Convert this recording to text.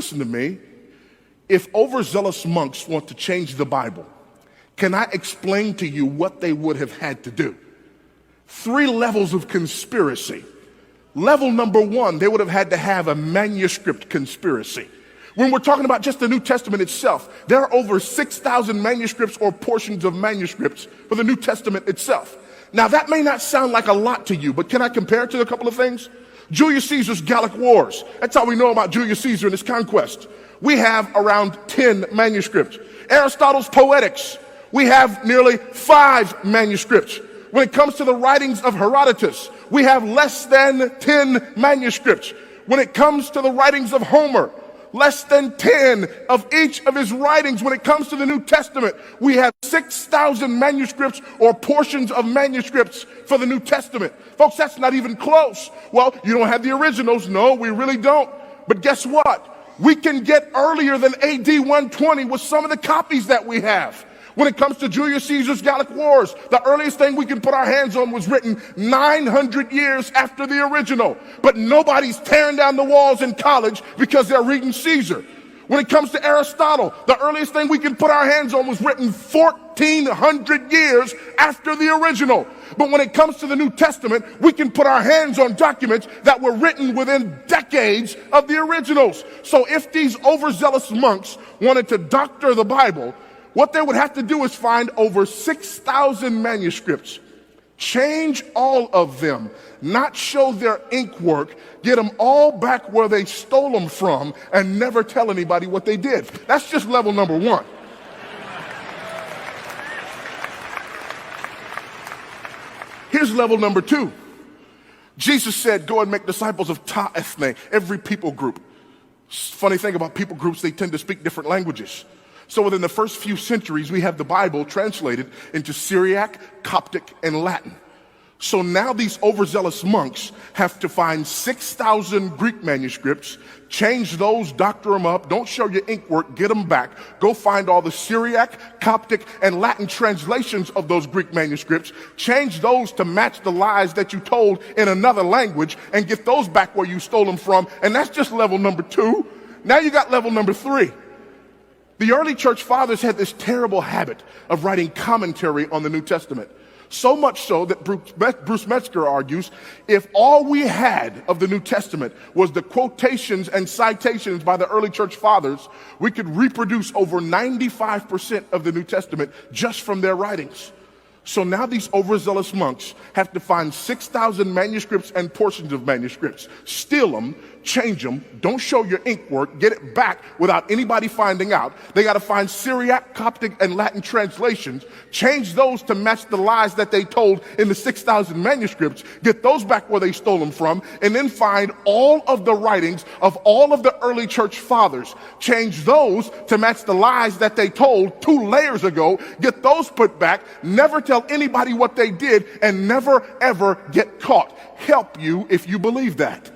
listen to me, if overzealous monks want to change the Bible, can I explain to you what they would have had to do? 3 levels of conspiracy. Level number 1, they would have had to have a manuscript conspiracy. When we're talking about just the New Testament itself, there are over 6,000 manuscripts or portions of manuscripts for the New Testament itself. Now, that may not sound like a lot to you, but can I compare it to a couple of things? Julius Caesar's Gallic Wars. That's how we know about Julius Caesar and his conquest. We have around 10 manuscripts. Aristotle's Poetics. We have nearly 5 manuscripts. When it comes to the writings of Herodotus, we have less than 10 manuscripts. When it comes to the writings of Homer, less than 10 of each of his writings. When it comes to the New Testament, we have 6,000 manuscripts or portions of manuscripts for the New Testament. Folks, that's not even close. Well, you don't have the originals. No, we really don't. But guess what? We can get earlier than AD 120 with some of the copies that we have. When it comes to Julius Caesar's Gallic Wars, the earliest thing we can put our hands on was written 900 years after the original. But nobody's tearing down the walls in college because they're reading Caesar. When it comes to Aristotle, the earliest thing we can put our hands on was written 1,400 years after the original. But when it comes to the New Testament, we can put our hands on documents that were written within decades of the originals. So if these overzealous monks wanted to doctor the Bible, what they would have to do is find over 6,000 manuscripts, change all of them, not show their ink work, get them all back where they stole them from, and never tell anybody what they did. That's just level number 1. Here's level number 2. Jesus said, go and make disciples of ta ethne, every people group. Funny thing about people groups, they tend to speak different languages. So within the first few centuries, we have the Bible translated into Syriac, Coptic, and Latin. So now these overzealous monks have to find 6,000 Greek manuscripts, change those, doctor them up, don't show your ink work, get them back, go find all the Syriac, Coptic, and Latin translations of those Greek manuscripts, change those to match the lies that you told in another language, and get those back where you stole them from. And that's just level number 2. Now you got level number 3. The early church fathers had this terrible habit of writing commentary on the New Testament. So much so that Bruce Metzger argues, if all we had of the New Testament was the quotations and citations by the early church fathers, we could reproduce over 95% of the New Testament just from their writings. So now these overzealous monks have to find 6,000 manuscripts and portions of manuscripts, steal them, change them, don't show your ink work, get it back without anybody finding out. They got to find Syriac, Coptic, and Latin translations, change those to match the lies that they told in the 6,000 manuscripts, get those back where they stole them from, and then find all of the writings of all of the early church fathers, change those to match the lies that they told 2 layers ago, get those put back, never tell anybody what they did, and never ever get caught. Help you if you believe that.